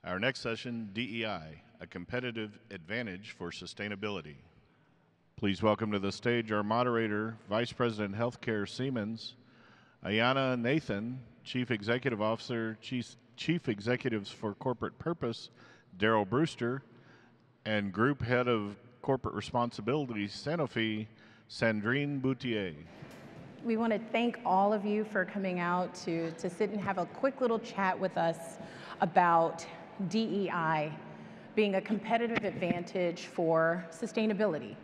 Our next session, DEI, a competitive advantage for sustainability. Please welcome to the stage our moderator, Vice President Healthcare Siemens, Ayana Nathan, Chief Executive Officer, Chief Executives for Corporate Purpose, Daryl Brewster, and Group Head of Corporate Responsibility, Sanofi, Sandrine Bouttier. We want to thank all of you for coming out to sit and have a quick little chat with us about DEI being a competitive advantage for sustainability.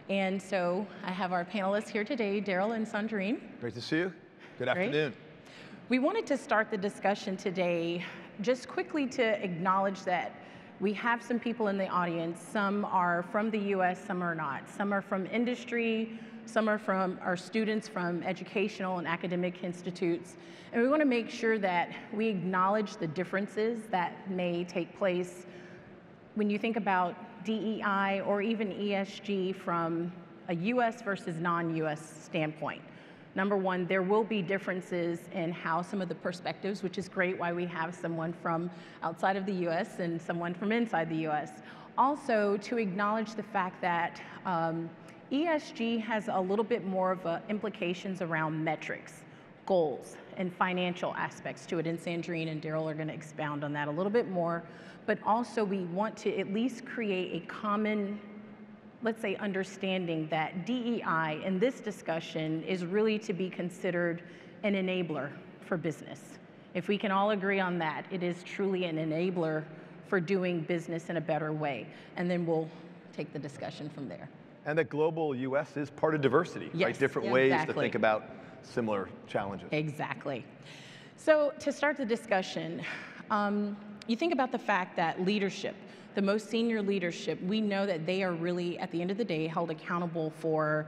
And so I have our panelists here today, Daryl and Sandrine. Great to see you. Good Great. afternoon. We wanted to start the discussion today just quickly to acknowledge that we have some people in the audience. Some are from the US, some are not. Some are from industry, some are from our students from educational and academic institutes. And we want to make sure that we acknowledge the differences that may take place when you think about DEI or even ESG from a US versus non-US standpoint. Number one, there will be differences in how some of the perspectives, which is great why we have someone from outside of the US and someone from inside the US. Also, to acknowledge the fact that ESG has a little bit more of implications around metrics, goals, and financial aspects to it, and Sandrine and Daryl are going to expound on that a little bit more. But also, we want to at least create a common, let's say, understanding that DEI in this discussion is really to be considered an enabler for business. If we can all agree on that, it is truly an enabler for doing business in a better way. And then we'll take the discussion from there. And that global US is part of diversity, yes, right? Different ways to think about similar challenges. Exactly. So to start the discussion, you think about the fact that leadership, the most senior leadership, we know that they are really, at the end of the day, held accountable for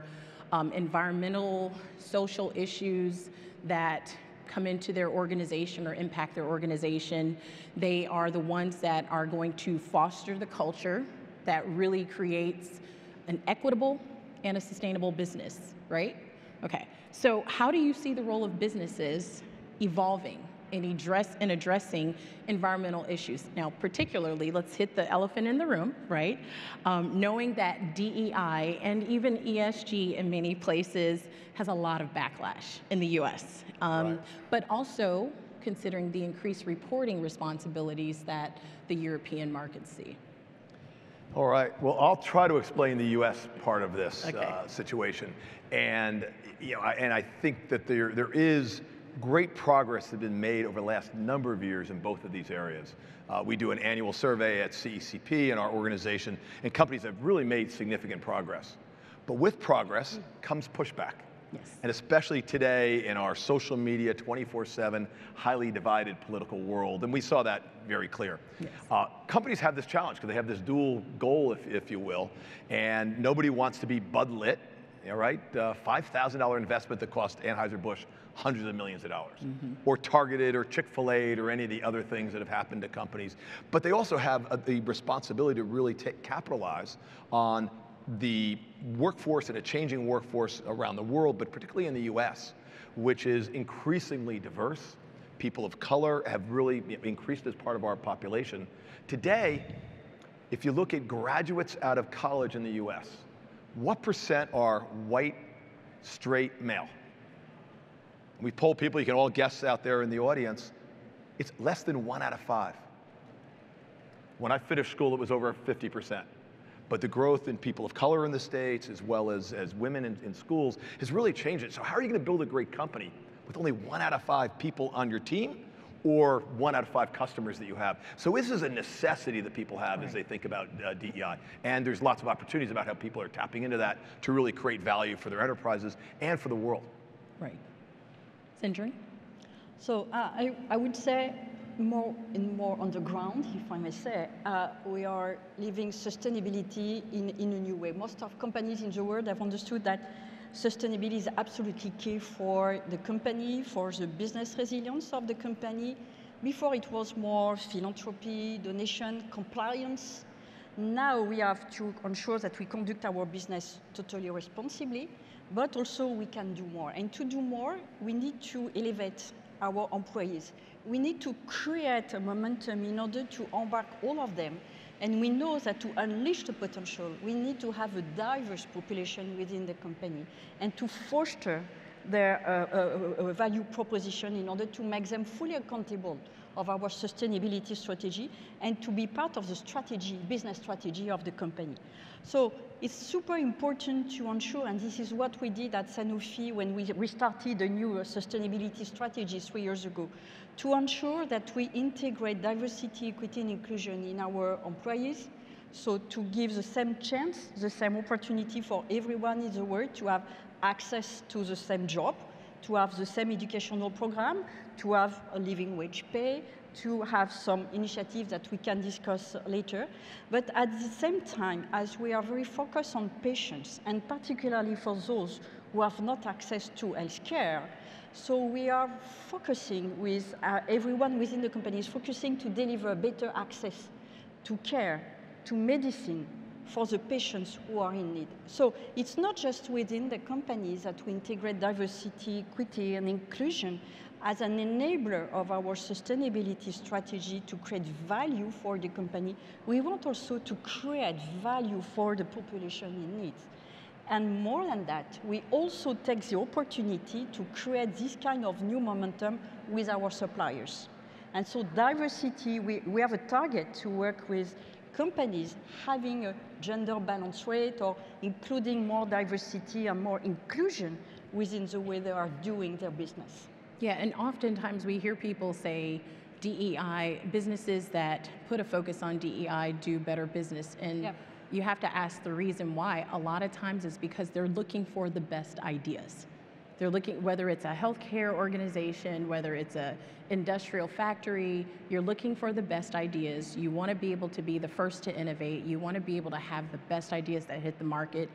environmental, social issues that come into their organization or impact their organization. They are the ones that are going to foster the culture that really creates an equitable and a sustainable business, right? Okay, so how do you see the role of businesses evolving in addressing environmental issues? Now, particularly, let's hit the elephant in the room, right? Knowing that DEI and even ESG in many places has a lot of backlash in the US, Right. but also considering the increased reporting responsibilities that the European markets see. All right, well, I'll try to explain the US part of this situation. And, and I think that there is great progress that has been made over the last number of years in both of these areas. We do an annual survey at CECP in our organization, and companies have really made significant progress. But with progress comes pushback. Yes. And especially today in our social media, 24/7, highly divided political world, and we saw that very clear. Yes. Companies have this challenge because they have this dual goal, if you will, and nobody wants to be Bud Lit, all right? $5,000 investment that cost Anheuser-Busch hundreds of millions of dollars, or Targeted or Chick-fil-A or any of the other things that have happened to companies. But they also have the responsibility to really capitalize on the workforce and a changing workforce around the world, but particularly in the US, which is increasingly diverse. People of color have really increased as part of our population. Today, if you look at graduates out of college in the US, what % are white, straight, male? We poll people, you can all guess out there in the audience, it's less than 1 out of 5. When I finished school, it was over 50%. But the growth in people of color in the States, as well as women in schools, has really changed it. So how are you going to build a great company with only 1 out of 5 people on your team, or 1 out of 5 customers that you have? So this is a necessity that people have as they think about DEI. And there's lots of opportunities about how people are tapping into that to really create value for their enterprises and for the world. Right. Sandrine? So I would say more on the ground, if I may say, we are living sustainability in a new way. Most of companies in the world have understood that sustainability is absolutely key for the company, for the business resilience of the company. Before it was more philanthropy, donation, compliance. Now we have to ensure that we conduct our business totally responsibly, but also we can do more. And to do more, we need to elevate our employees. we need to create a momentum in order to embark all of them. And we know that to unleash the potential, we need to have a diverse population within the company and to foster their value proposition in order to make them fully accountable of our sustainability strategy and to be part of the strategy, business strategy of the company. So it's super important to ensure, and this is what we did at Sanofi when we restarted a new sustainability strategy 3 years ago, to ensure that we integrate diversity, equity, and inclusion in our employees, so to give the same chance, the same opportunity for everyone in the world to have access to the same job, to have the same educational program, to have a living wage pay, to have some initiatives that we can discuss later. But at the same time, as we are very focused on patients, and particularly for those who have not access to healthcare, so we are focusing with everyone within the company is focusing to deliver better access to care, to medicine, for the patients who are in need. So it's not just within the companies that we integrate diversity, equity, and inclusion as an enabler of our sustainability strategy to create value for the company. We want also to create value for the population in need. And more than that, we also take the opportunity to create this kind of new momentum with our suppliers. And so diversity, we have a target to work with companies having a gender balance rate or including more diversity and more inclusion within the way they are doing their business. Yeah, and oftentimes we hear people say DEI, businesses that put a focus on DEI do better business. And yep. You have to ask the reason why. A lot of times it's because they're looking for the best ideas. They're looking, whether it's a healthcare organization, whether it's an industrial factory, you're looking for the best ideas. You want to be able to be the first to innovate. You want to be able to have the best ideas that hit the market.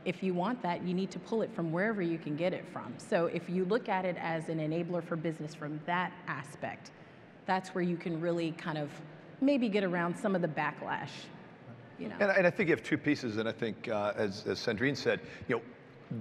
If you want that, you need to pull it from wherever you can get it from. So if you look at it as an enabler for business from that aspect, that's where you can really kind of maybe get around some of the backlash. You know. And I think you have two pieces, and I think, as Sandrine said,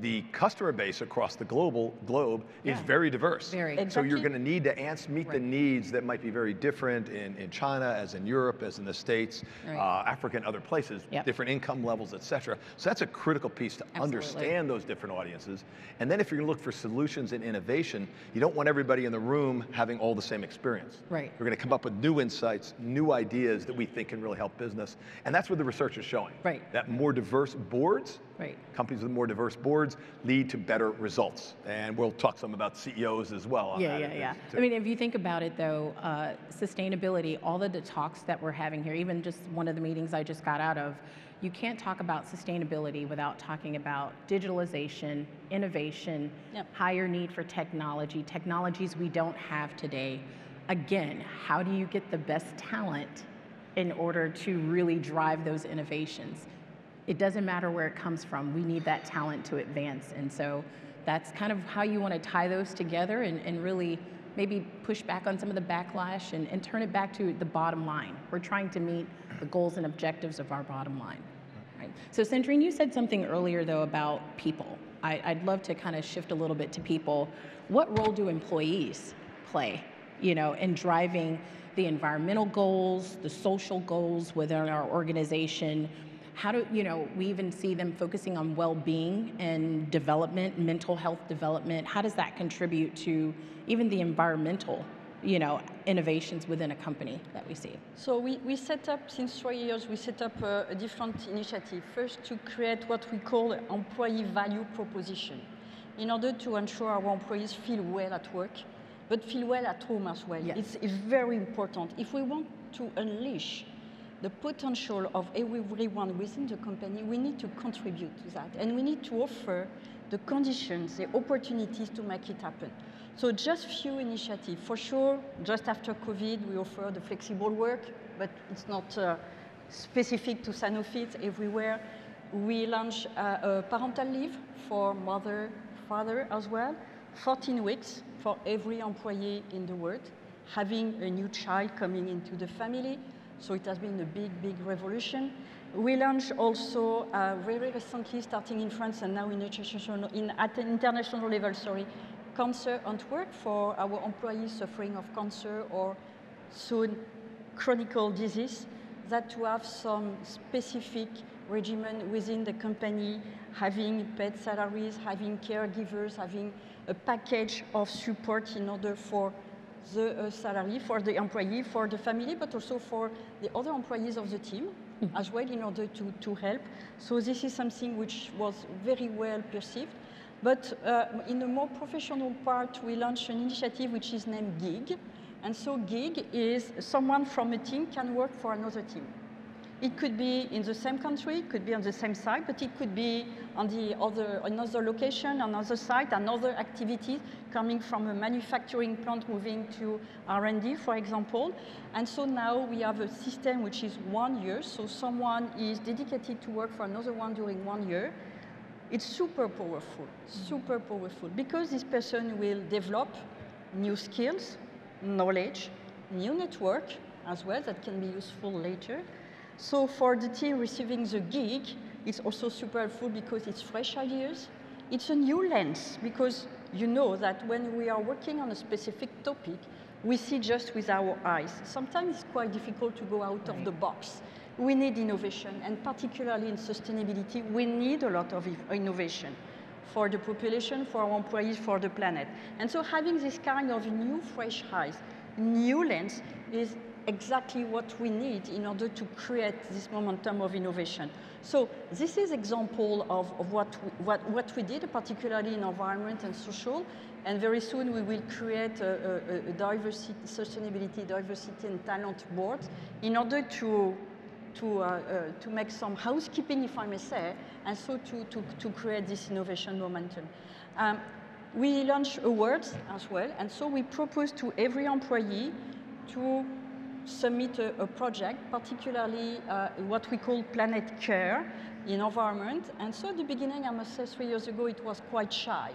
the customer base across the globe is very diverse. Very. Exactly. So you're going to need to meet the needs that might be very different in China, as in Europe, as in the States, Africa, and other places, different income levels, et cetera. So that's a critical piece to understand those different audiences. And then if you're going to look for solutions and innovation, you don't want everybody in the room having all the same experience. Right. We're going to come up with new insights, new ideas that we think can really help business. And that's what the research is showing. Right. That more diverse boards, companies with more diverse boards, lead to better results. And we'll talk some about CEOs as well. Yeah. I mean, if you think about it though, sustainability, all the talks that we're having here, even just one of the meetings I just got out of, you can't talk about sustainability without talking about digitalization, innovation, higher need for technology, technologies we don't have today. Again, how do you get the best talent in order to really drive those innovations? It doesn't matter where it comes from. We need that talent to advance. And so that's kind of how you want to tie those together and really maybe push back on some of the backlash and turn it back to the bottom line. We're trying to meet the goals and objectives of our bottom line. Right? So Sandrine, you said something earlier though about people. I'd love to kind of shift a little bit to people. What role do employees play, in driving the environmental goals, the social goals within our organization? How do, we even see them focusing on well-being and development, mental health development. How does that contribute to even the environmental, innovations within a company that we see? So we set up, since 3 years, we set up a different initiative. First, to create what we call employee value proposition, in order to ensure our employees feel well at work, but feel well at home as well. Yes. It's very important. If we want to unleash the potential of everyone within the company, we need to contribute to that. And we need to offer the conditions, the opportunities to make it happen. So just few initiatives. For sure, just after COVID, we offer the flexible work, but it's not specific to Sanofi, it's everywhere. We launched a parental leave for mother, father as well, 14 weeks for every employee in the world, having a new child coming into the family. So it has been a big revolution. We launched also very recently, starting in France and now at an international level, cancer at work for our employees suffering of cancer or soon chronic disease, that to have some specific regimen within the company, having paid salaries, having caregivers, having a package of support in order for the salary, for the employee, for the family, but also for the other employees of the team as well in order to help. So this is something which was very well perceived. But in a more professional part, we launched an initiative which is named GIG. And so GIG is someone from a team can work for another team. It could be in the same country, it could be on the same site, but it could be on another location, another site, another activity coming from a manufacturing plant moving to R&D, for example. And so now we have a system which is 1 year, so someone is dedicated to work for another one during 1 year. It's super powerful, because this person will develop new skills, knowledge, new network as well that can be useful later. So for the team receiving the gig, it's also super helpful because it's fresh ideas. It's a new lens because you know that when we are working on a specific topic, we see just with our eyes. Sometimes it's quite difficult to go out of the box. We need innovation, and particularly in sustainability, we need a lot of innovation for the population, for our employees, for the planet. And so having this kind of new fresh eyes, new lens is exactly what we need in order to create this momentum of innovation. So this is example of what we did, particularly in environment and social, and very soon we will create a diversity, sustainability, diversity and talent board in order to make some housekeeping, if I may say, and so to create this innovation momentum. We launch awards as well, and so we propose to every employee to submit a project, particularly what we call planet care in environment. And so at the beginning, I must say 3 years ago, it was quite shy.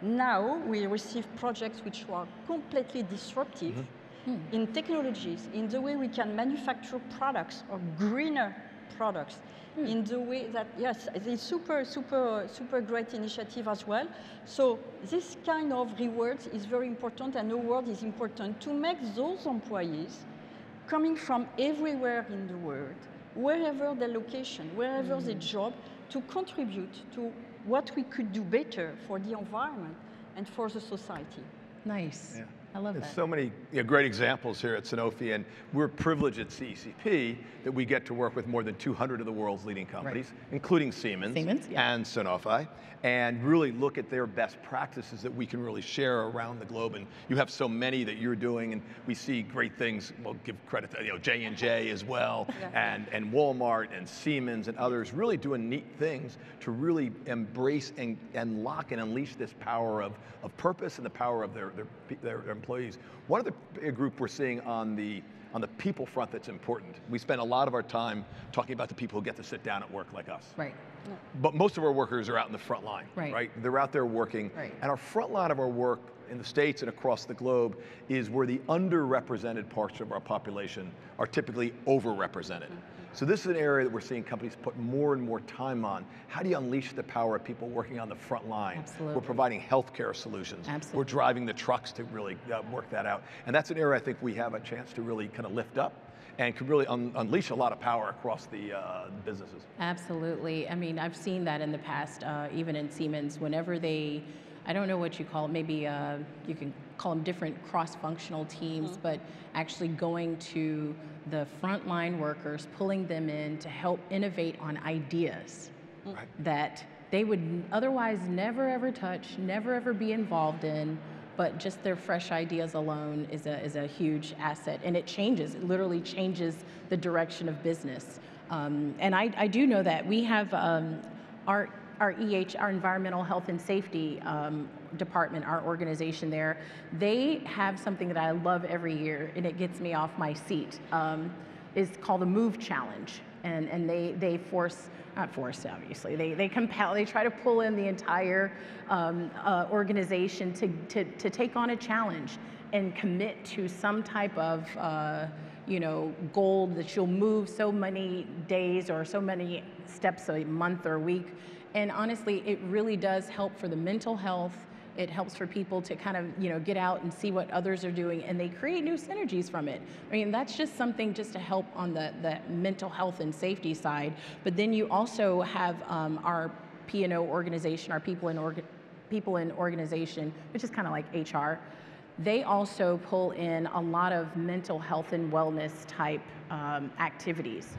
Now we receive projects which are completely disruptive in technologies, in the way we can manufacture products or greener products, in the way that, yes, it's super great initiative as well. So this kind of rewards is very important, and award is important to make those employees coming from everywhere in the world, wherever their location, wherever their job, to contribute to what we could do better for the environment and for the society. Nice. Yeah. I love that. There's so many great examples here at Sanofi, and we're privileged at CECP that we get to work with more than 200 of the world's leading companies, including Siemens and Sanofi, and really look at their best practices that we can really share around the globe. And you have so many that you're doing, and we see great things. We'll give credit to J&J as well, and Walmart and Siemens and others really doing neat things to really embrace and unlock and unleash this power of purpose and the power of their employees. One of the group we're seeing on the people front that's important. We spend a lot of our time talking about the people who get to sit down at work like us. Right. But most of our workers are out in the front line, right? They're out there working. Right. And our front line of our work in the States and across the globe is where the underrepresented parts of our population are typically overrepresented. So this is an area that we're seeing companies put more and more time on. How do you unleash the power of people working on the front line? Absolutely. We're providing healthcare solutions. Absolutely. We're driving the trucks to really work that out. And that's an area I think we have a chance to really kind of lift up and could really unleash a lot of power across the businesses. Absolutely. I mean, I've seen that in the past, even in Siemens, whenever they, I don't know what you call it, maybe you can call them different cross-functional teams, but actually going to the frontline workers, pulling them in to help innovate on ideas that they would otherwise never ever touch, never ever be involved in, but just their fresh ideas alone is a huge asset, and it literally changes the direction of business. And I do know that we have our Environmental Health and Safety department, our organization there, they have something that I love every year, and it gets me off my seat. It's called the Move Challenge, and they not force, obviously, they compel, they try to pull in the entire organization to take on a challenge and commit to some type of goal that you'll move so many days or so many steps a month or a week. And honestly, it really does help for the mental health. It helps for people to kind of, get out and see what others are doing, and they create new synergies from it. I mean, that's just something just to help on the mental health and safety side. But then you also have our P&O organization, our people in organization, which is kind of like HR. They also pull in a lot of mental health and wellness type activities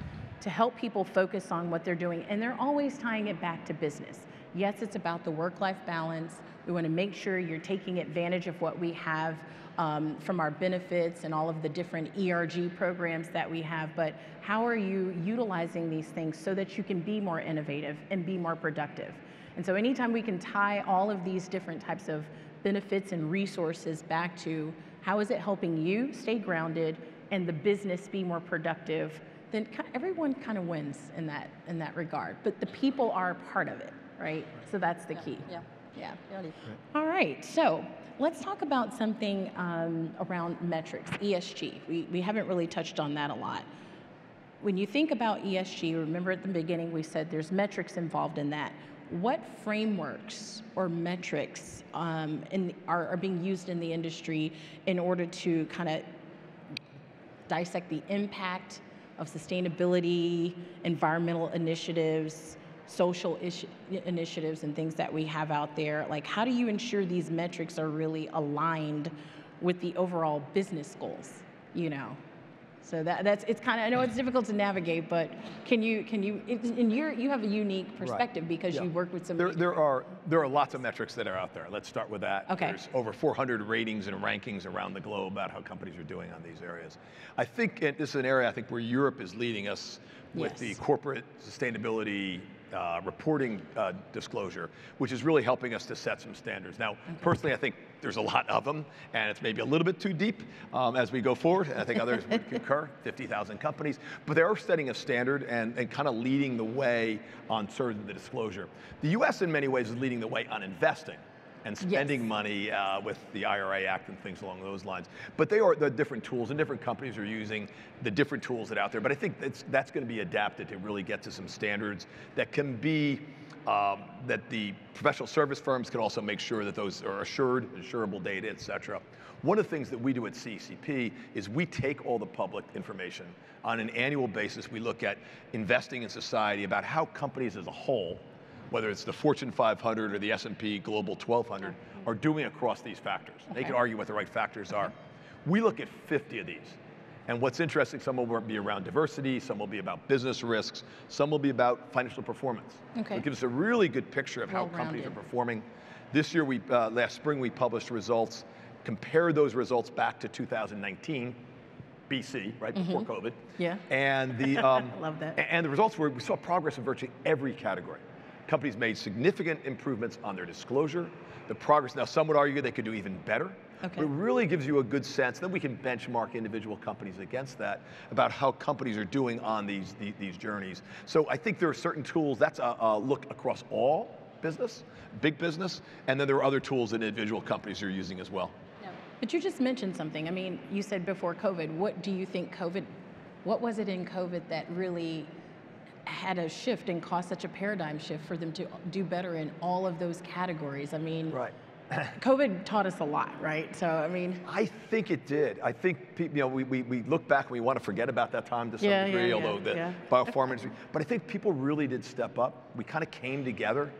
to help people focus on what they're doing, and they're always tying it back to business. Yes, it's about the work-life balance. We want to make sure you're taking advantage of what we have from our benefits and all of the different ERG programs that we have, but how are you utilizing these things so that you can be more innovative and be more productive? And so anytime we can tie all of these different types of benefits and resources back to how is it helping you stay grounded and the business be more productive, then everyone kind of wins in that regard. But the people are a part of it, right? So that's the key. Yeah. Really. All right, so let's talk about something around metrics, ESG. We haven't really touched on that a lot. When you think about ESG, remember at the beginning we said there's metrics involved in that. What frameworks or metrics are being used in the industry in order to kind of dissect the impact of sustainability, environmental initiatives, social initiatives, and things that we have out there? Like, how do you ensure these metrics are really aligned with the overall business goals, So it's kind of, I know it's difficult to navigate, but you have a unique perspective because you work with some. There are lots of metrics that are out there. Let's start with that. Okay. There's over 400 ratings and rankings around the globe about how companies are doing on these areas. I think this is an area where Europe is leading us with the corporate sustainability reporting disclosure, which is really helping us to set some standards. Now, personally, I think there's a lot of them, and it's maybe a little bit too deep as we go forward, and I think others would concur, 50,000 companies, but they are setting a standard and kind of leading the way on sort of the disclosure. The US in many ways is leading the way on investing and spending money with the IRA Act and things along those lines. But the different tools, and different companies are using the different tools that are out there. But I think that's going to be adapted to really get to some standards that can be, that the professional service firms can also make sure that those are insurable data, et cetera. One of the things that we do at CECP is we take all the public information. On an annual basis, we look at investing in society, about how companies as a whole, whether it's the Fortune 500 or the S&P Global 1200, are doing across these factors. They can argue what the right factors are. We look at 50 of these. And what's interesting, some will be around diversity, some will be about business risks, some will be about financial performance. So it gives us a really good picture of how companies are performing. This year, last spring, we published results, compared those results back to 2019, BC, right before COVID. Yeah. And the love that. And the results were, we saw progress in virtually every category. Companies made significant improvements on their disclosure. The progress, now some would argue they could do even better, but it really gives you a good sense. Then we can benchmark individual companies against that, about how companies are doing on these journeys. So I think there are certain tools, that's a look across all business, big business, and then there are other tools that individual companies are using as well. But you just mentioned something. I mean, you said before COVID, what do you think what was it in COVID that really had a shift and caused such a paradigm shift for them to do better in all of those categories? I mean, COVID taught us a lot, right? So, I mean. I think it did. I think, we look back and we want to forget about that time to some degree, although the biopharma industry, but I think people really did step up. We kind of came together.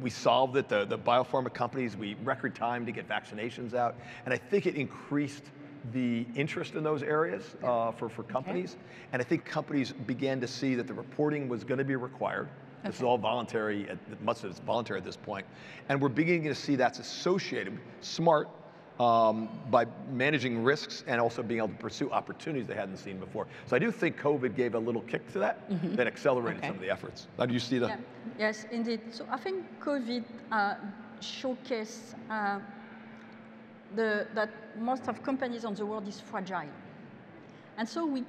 We solved it, the biopharma companies, record time to get vaccinations out, and I think it increased the interest in those areas for companies. And I think companies began to see that the reporting was going to be required. This is all voluntary, much of it's voluntary at this point. And we're beginning to see that's associated, smart, by managing risks and also being able to pursue opportunities they hadn't seen before. So I do think COVID gave a little kick to that, that accelerated some of the efforts. How do you see that? Yeah. Yes, indeed. So I think COVID showcased that most of companies on the world is fragile. And so we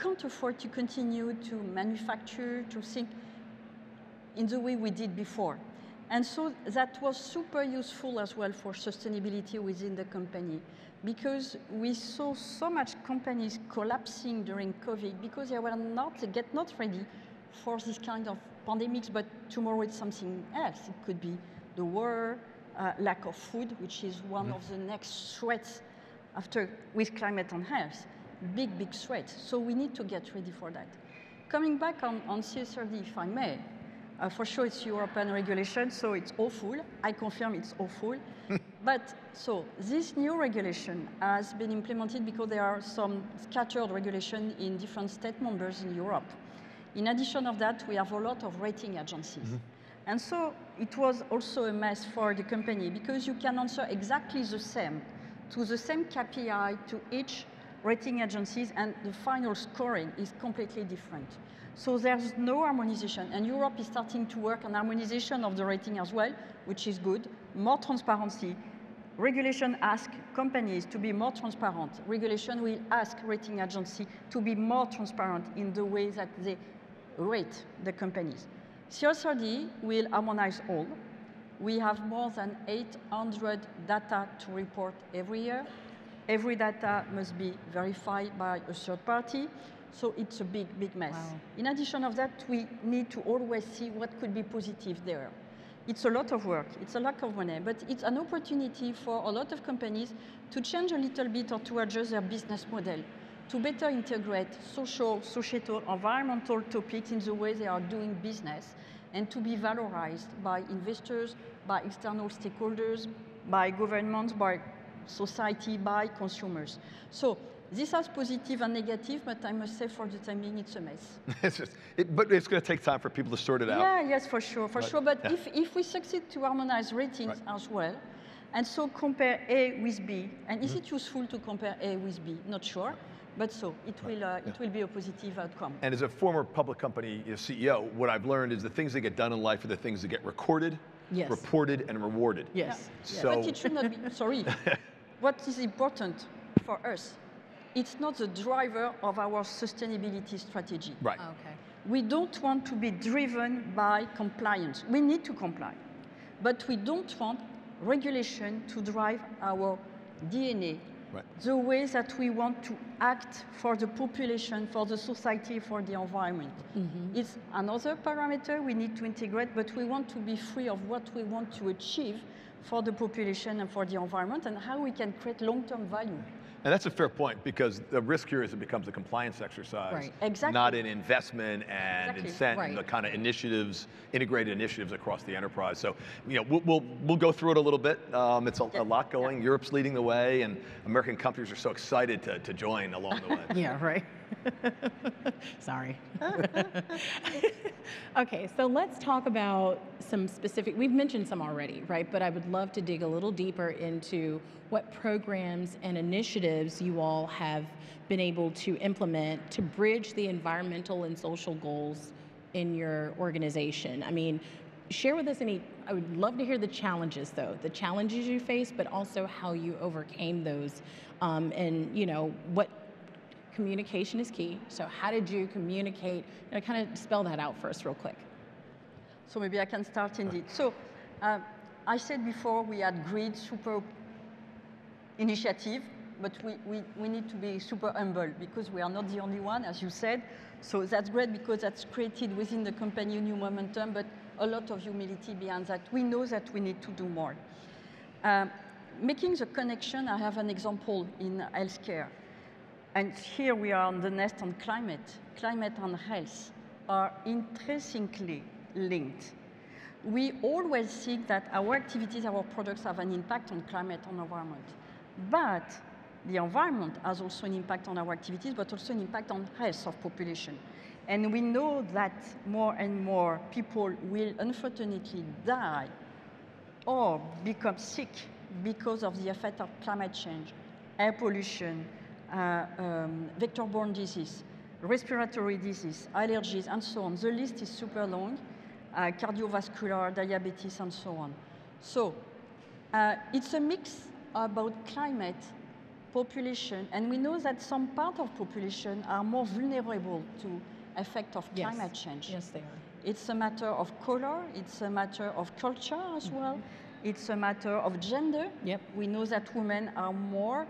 can't afford to continue to manufacture, to think in the way we did before. And so that was super useful as well for sustainability within the company, because we saw so much companies collapsing during COVID because they get not ready for this kind of pandemics, but tomorrow it's something else. It could be the war, lack of food, which is one of the next threats after with climate and health. Big, big threat. So we need to get ready for that. Coming back on CSRD, if I may, for sure it's European regulation, so it's awful. I confirm it's awful. But so this new regulation has been implemented because there are some scattered regulation in different state members in Europe. In addition of that, we have a lot of rating agencies. And so it was also a mess for the company because you can answer exactly the same to the same KPI to each rating agencies, and the final scoring is completely different. So there's no harmonization, and Europe is starting to work on harmonization of the rating as well, which is good. More transparency. Regulation asks companies to be more transparent. Regulation will ask rating agency to be more transparent in the way that they rate the companies. CSRD will harmonize all. We have more than 800 data to report every year. Every data must be verified by a third party, so it's a big, big mess. Wow. In addition of that, we need to always see what could be positive there. It's a lot of work, it's a lot of money, but it's an opportunity for a lot of companies to change a little bit or to adjust their business model, to better integrate social, societal, environmental topics in the way they are doing business, and to be valorized by investors, by external stakeholders, by governments, by society, by consumers. So this has positive and negative, but I must say for the time being, it's a mess. But it's going to take time for people to sort it out. Yeah, yes, for sure. But yeah. if we succeed to harmonize ratings as well, and so compare A with B, and is it useful to compare A with B? Not sure. But so it will be a positive outcome. And as a former public company CEO, what I've learned is the things that get done in life are the things that get recorded, reported, and rewarded. Yes. Yeah. So, but it should not be, sorry. What is important for us, it's not the driver of our sustainability strategy. Right. Okay. We don't want to be driven by compliance. We need to comply. But we don't want regulation to drive our DNA. Right. The way that we want to act for the population, for the society, for the environment. It's another parameter we need to integrate, but we want to be free of what we want to achieve for the population and for the environment, and how we can create long-term value. And that's a fair point, because the risk here is it becomes a compliance exercise, not an investment and incent, the kind of initiatives, integrated initiatives across the enterprise. So, you know, we'll go through it a little bit. It's a lot going. Europe's leading the way, and American companies are so excited to join along the way. Yeah, right. Sorry. Okay, so let's talk about some specific, we've mentioned some already, right? But I would love to dig a little deeper into what programs and initiatives you all have been able to implement to bridge the environmental and social goals in your organization. I mean, share with us I would love to hear the challenges though, the challenges you faced, but also how you overcame those, and you know, what communication is key. So how did you communicate? Kind of spell that out for us real quick. So maybe I can start indeed. So I said before we had great, super initiative, but we need to be super humble because we are not the only one, as you said. So that's great because that's created within the company a new momentum, but a lot of humility behind that. We know that we need to do more. Making the connection, I have an example in healthcare. And here we are on the nest on climate. Climate and health are intrinsically linked. We always think that our activities, our products have an impact on climate and environment. But the environment has also an impact on our activities, but also an impact on health of population. And we know that more and more people will unfortunately die or become sick because of the effect of climate change, air pollution, vector-borne disease, respiratory disease, allergies, and so on. The list is super long, cardiovascular, diabetes, and so on. So it's a mix about climate, population, and we know that some part of population are more vulnerable to effect of climate change. Yes, they are. It's a matter of color, it's a matter of culture as well, it's a matter of gender. We know that women are more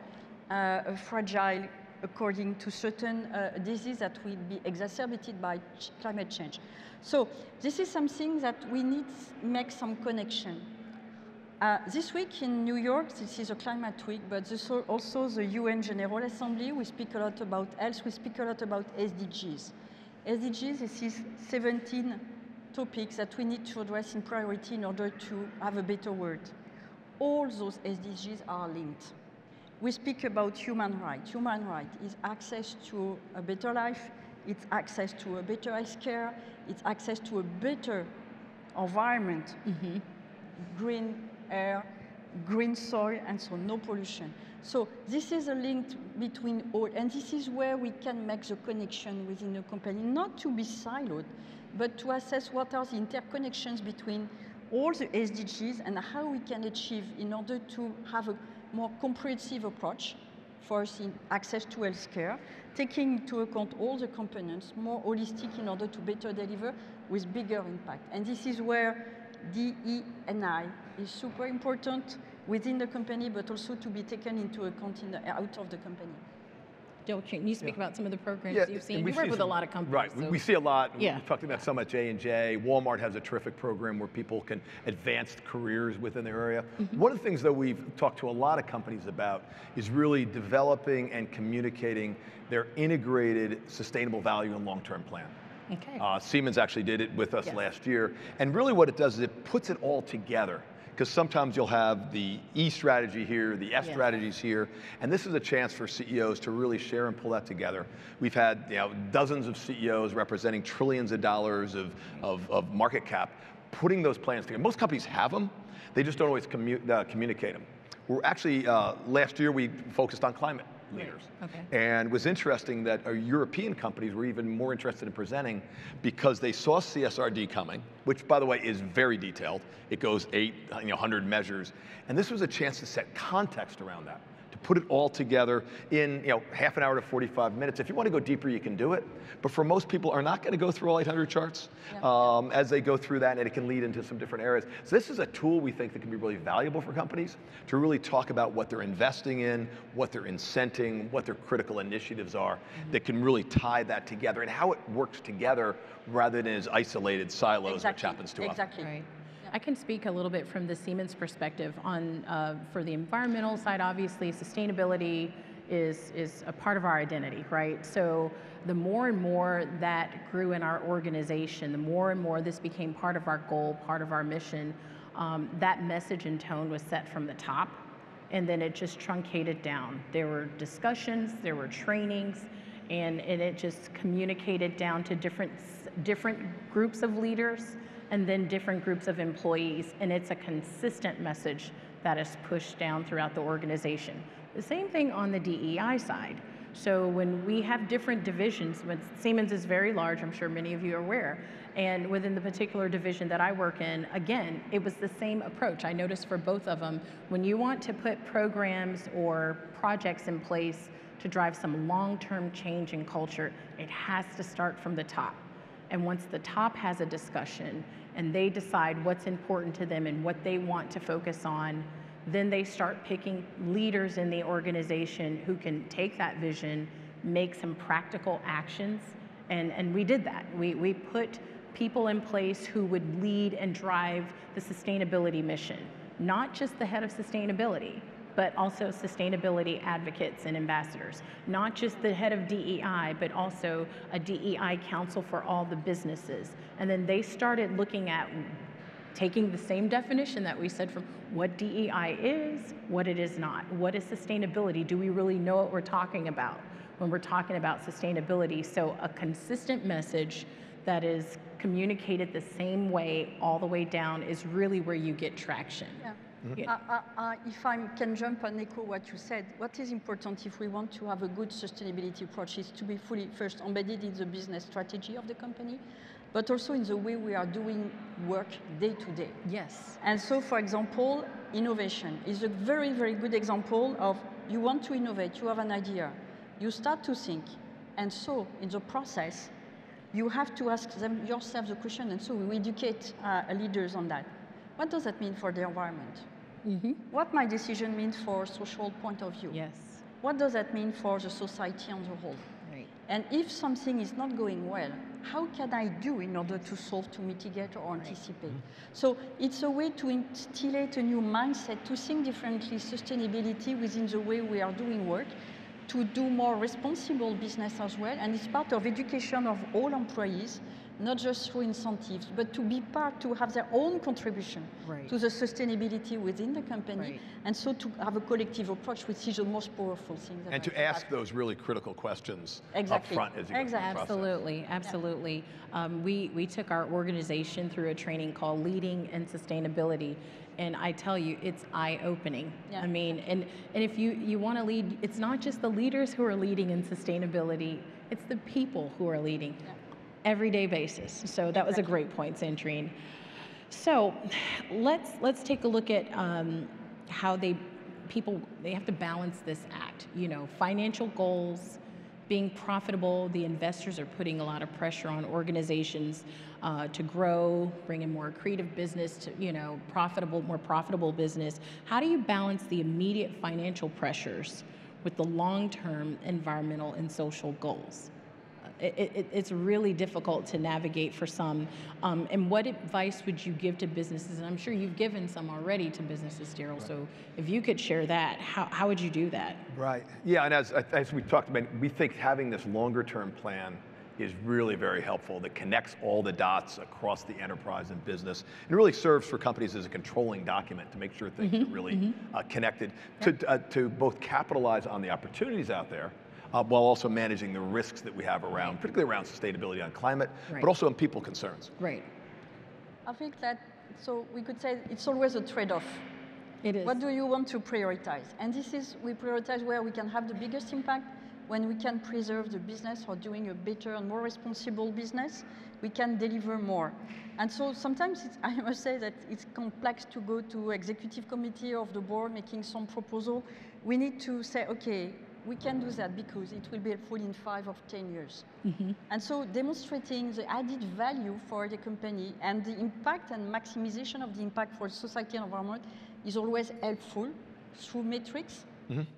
fragile according to certain diseases that will be exacerbated by climate change. So this is something that we need to make some connection. This week in New York, this is a climate week, but this is also the UN General Assembly. We speak a lot about health, we speak a lot about SDGs. SDGs, this is 17 topics that we need to address in priority in order to have a better world. All those SDGs are linked. We speak about human rights. Human right is access to a better life, it's access to a better healthcare, it's access to a better environment, green air, green soil, and so no pollution. So this is a link between all, and this is where we can make the connection within a company, not to be siloed, but to assess what are the interconnections between all the SDGs and how we can achieve in order to have a more comprehensive approach for us in access to healthcare, taking into account all the components, more holistic in order to better deliver with bigger impact. And this is where DE&I is super important within the company, but also to be taken into account out of the company. Daryl, can you speak about some of the programs you've seen? We work with a lot of companies. Right, so. we see a lot. Yeah. We've talked about some at J&J. Walmart has a terrific program where people can advance careers within their area. One of the things that we've talked to a lot of companies about is really developing and communicating their integrated sustainable value and long-term plan. Okay. Siemens actually did it with us last year. And really what it does is it puts it all together. Because sometimes you'll have the E strategy here, the F strategies here, and this is a chance for CEOs to really share and pull that together. We've had dozens of CEOs representing trillions of dollars of market cap, putting those plans together. Most companies have them, they just don't always communicate them. We're actually, last year we focused on climate leaders. Okay. And it was interesting that European companies were even more interested in presenting because they saw CSRD coming, which by the way is very detailed. It goes 100 measures. And this was a chance to set context around that, to put it all together in half an hour to 45 minutes. If you want to go deeper, you can do it. But for most people are not going to go through all 800 charts as they go through that, and it can lead into some different areas. So this is a tool we think that can be really valuable for companies to really talk about what they're investing in, what they're incenting, what their critical initiatives are that can really tie that together and how it works together rather than as isolated silos, which happens too often. Right. I can speak a little bit from the Siemens perspective on, for the environmental side, obviously sustainability is a part of our identity, right? So the more and more that grew in our organization, the more and more this became part of our goal, part of our mission, that message and tone was set from the top, and then it just truncated down. There were discussions, there were trainings, and it just communicated down to different groups of leaders and then different groups of employees, and it's a consistent message that is pushed down throughout the organization. The same thing on the DEI side. So when we have different divisions, Siemens is very large, I'm sure many of you are aware, and within the particular division that I work in, again, it was the same approach. I noticed for both of them, when you want to put programs or projects in place to drive some long-term change in culture, it has to start from the top. And once the top has a discussion and they decide what's important to them and what they want to focus on, then they start picking leaders in the organization who can take that vision, make some practical actions, and we did that. We put people in place who would lead and drive the sustainability mission, not just the head of sustainability, but also sustainability advocates and ambassadors. Not just the head of DEI, but also a DEI council for all the businesses. And then they started looking at taking the same definition that we said from what DEI is, what it is not. What is sustainability? Do we really know what we're talking about when we're talking about sustainability? So a consistent message that is communicated the same way all the way down is really where you get traction. Yeah. If I can jump and echo what you said, what is important if we want to have a good sustainability approach is to be fully first embedded in the business strategy of the company, but also in the way we are doing work day to day. Yes. And so, for example, innovation is a very, very good example of you want to innovate, you have an idea, you start to think, and so in the process, you have to ask them yourself the question, and so we educate leaders on that. What does that mean for the environment? Mm-hmm. What my decision means for social point of view? Yes. What does that mean for the society on the whole? Right. Right. And if something is not going well, how can I do in order to solve, to mitigate, or anticipate? So it's a way to instillate a new mindset, to think differently sustainability within the way we are doing work, to do more responsible business as well. And it's part of education of all employees, not just through incentives, but to be part, to have their own contribution to the sustainability within the company, and so to have a collective approach, which is the most powerful thing. And to ask those really critical questions up front as you go through the process. Absolutely, absolutely. We took our organization through a training called Leading in Sustainability, and I tell you, it's eye-opening. I mean, and if you want to lead, it's not just the leaders who are leading in sustainability, it's the people who are leading. Everyday basis. So that was a great point, Sandrine. So let's take a look at how they have to balance this act. You know, financial goals, being profitable. The investors are putting a lot of pressure on organizations to grow, bring in more creative business, to more profitable business. How do you balance the immediate financial pressures with the long-term environmental and social goals? It's really difficult to navigate for some. And what advice would you give to businesses? And I'm sure you've given some already to businesses, Daryl. So if you could share that, how would you do that? Right. Yeah, and as we talked about, we think having this longer term plan is really very helpful, that connects all the dots across the enterprise and business. It really serves for companies as a controlling document to make sure things are really connected, to both capitalize on the opportunities out there, while also managing the risks that we have around, particularly around sustainability on climate, but also on people concerns. Right. I think that, so we could say it's always a trade-off. It is. What do you want to prioritize? And this is, we prioritize where we can have the biggest impact, when we can preserve the business or doing a better and more responsible business, we can deliver more. And so sometimes I must say that it's complex to go to executive committee of the board making some proposal. We need to say, okay, we can do that because it will be helpful in 5 or 10 years. And so demonstrating the added value for the company and the impact and maximization of the impact for society and environment is always helpful through metrics,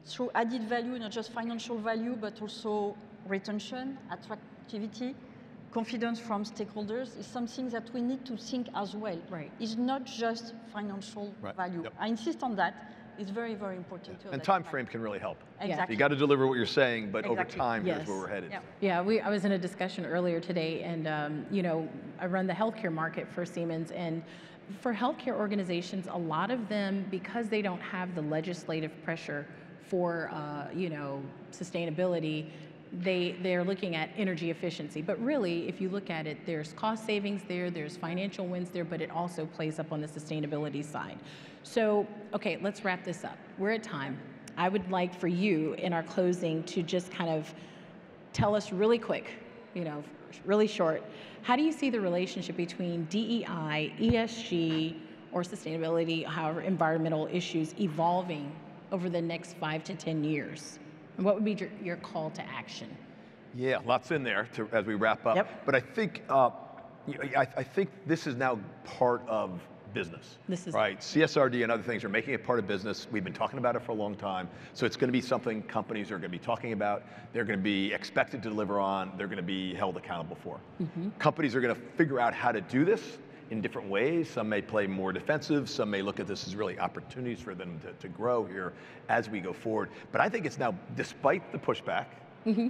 through added value, not just financial value, but also retention, attractivity, confidence from stakeholders is something that we need to think as well. It's not just financial value. I insist on that. It's very, very important. And time frame can really help. Exactly. You got to deliver what you're saying, but over time, here's where we're headed. Yeah, I was in a discussion earlier today, and I run the healthcare market for Siemens, and for healthcare organizations, a lot of them, because they don't have the legislative pressure for sustainability, they're looking at energy efficiency. But really, if you look at it, there's cost savings there, there's financial wins there, but it also plays up on the sustainability side. So, okay, let's wrap this up. We're at time. I would like for you, in our closing, to just kind of tell us really quick, really short, how do you see the relationship between DEI, ESG, or sustainability, however, environmental issues evolving over the next 5 to 10 years? And what would be your call to action? Yeah, lots in there as we wrap up. But I think this is now part of business. Right. CSRD and other things are making it part of business. We've been talking about it for a long time. So it's going to be something companies are going to be talking about. They're going to be expected to deliver on. They're going to be held accountable for. Companies are going to figure out how to do this in different ways. Some may play more defensive. Some may look at this as really opportunities for them to grow here as we go forward. But I think it's now, despite the pushback,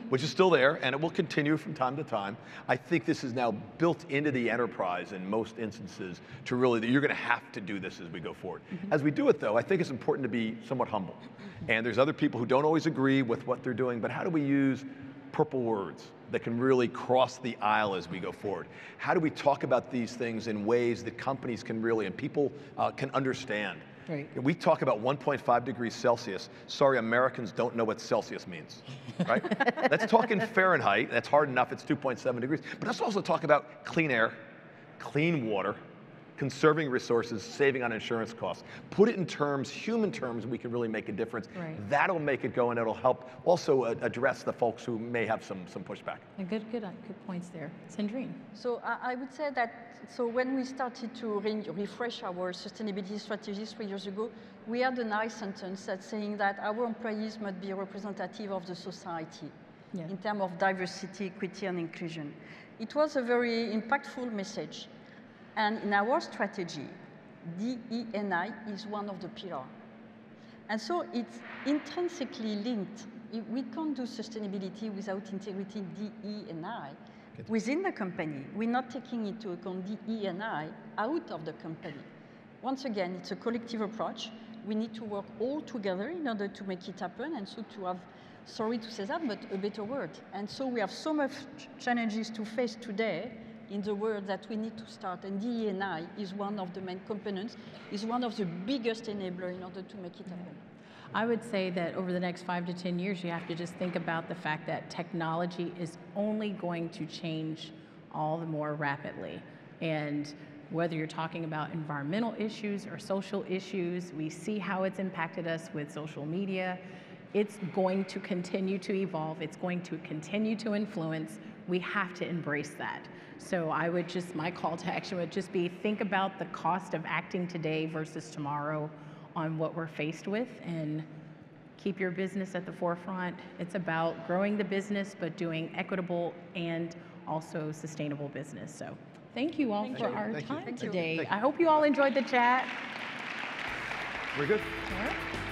which is still there, and it will continue from time to time, I think this is now built into the enterprise in most instances to really, that you're going to have to do this as we go forward. As we do it, though, I think it's important to be somewhat humble. And there's other people who don't always agree with what they're doing, but how do we use purple words that can really cross the aisle as we go forward? How do we talk about these things in ways that companies can really, and people can understand? We talk about 1.5 degrees Celsius. Sorry, Americans don't know what Celsius means, right? Let's talk in Fahrenheit. That's hard enough. It's 2.7 degrees. But let's also talk about clean air, clean water, conserving resources, saving on insurance costs. Put it in terms, human terms, we can really make a difference. That'll make it go, and it'll help also address the folks who may have some pushback. Good points there. Sandrine. So I would say that, so when we started to refresh our sustainability strategies 3 years ago, we had a nice sentence that's saying that our employees must be representative of the society. in terms of diversity, equity, and inclusion. It was a very impactful message. And in our strategy, DE&I is one of the pillars. And so it's intrinsically linked. We can't do sustainability without integrating DE&I within the company. We're not taking into account DE&I out of the company. Once again, it's a collective approach. We need to work all together in order to make it happen, and so to have, sorry to say that, but a better word. And so we have so much challenges to face today in the world that we need to start, and DE&I is one of the main components, is one of the biggest enablers in order to make it happen. I would say that over the next 5 to 10 years, you have to just think about the fact that technology is only going to change all the more rapidly. And whether you're talking about environmental issues or social issues, we see how it's impacted us with social media. It's going to continue to evolve. It's going to continue to influence. We have to embrace that. So I would just, my call to action would just be think about the cost of acting today versus tomorrow on what we're faced with, and keep your business at the forefront. It's about growing the business, but doing equitable and also sustainable business. So thank you all for our time today. I hope you all enjoyed the chat. We're good. All right.